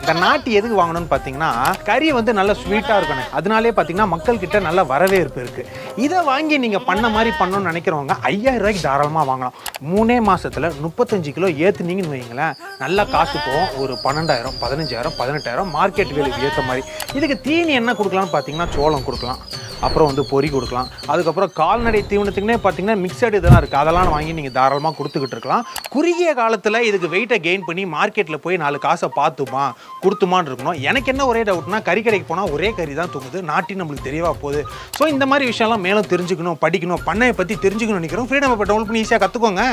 இந்த நாட்டு எதுக்கு வாங்கணும்னு பார்த்தீங்கன்னா கறி வந்து நல்ல ஸ்வீட்டாக இருக்கணும். அதனாலே பார்த்தீங்கன்னா மக்கள் கிட்ட நல்ல வரவேற்பு இருக்குது. இதை வாங்கி நீங்கள் பண்ண மாதிரி பண்ணணும்னு நினைக்கிறவங்க 5000 ரூபாய்க்கு தாராளமாக வாங்கலாம். 3 மாதத்தில் 35 கிலோ ஏற்றுனீங்கன்னு வைங்களேன், நல்லா காசு போகும். ஒரு 12,000, 15,000, 18,000 மார்க்கெட் வேலைக்கு ஏற்ற மாதிரி. இதுக்கு தீனி என்ன கொடுக்கலாம்னு பார்த்தீங்கன்னா சோளம் கொடுக்கலாம், அப்புறம் வந்து பொறி கொடுக்கலாம். அதுக்கப்புறம் கால்நடை தீவனத்துக்குன்னே பார்த்தீங்கன்னா மிக்சடு இதெல்லாம் இருக்குது. அதெல்லாம் வாங்கி நீங்கள் தாராளமாக கொடுத்துக்கிட்டு இருக்கலாம். குறுகிய காலத்தில் இதுக்கு வெயிட்டை கெயின் பண்ணி மார்க்கெட்டில் போய் 4 காசை பார்த்துமா கொடுத்துமான்னு இருக்கணும். எனக்கு என்ன ஒரே டவுட்னா, கறி கடைக்கு போனால் ஒரே கறி தான் தூங்குது, நாட்டின்னு நம்மளுக்கு தெரியவா போகுது. ஸோ இந்த மாதிரி விஷயம்லாம் மேலும் தெரிஞ்சுக்கணும், படிக்கணும், பண்ணையை பற்றி தெரிஞ்சுக்கணும்னு நினைக்கிறோம். ஃப்ரீடம் ஆப் டவுன்லோட் பண்ணி ஈஸியாக கற்றுக்கோங்க.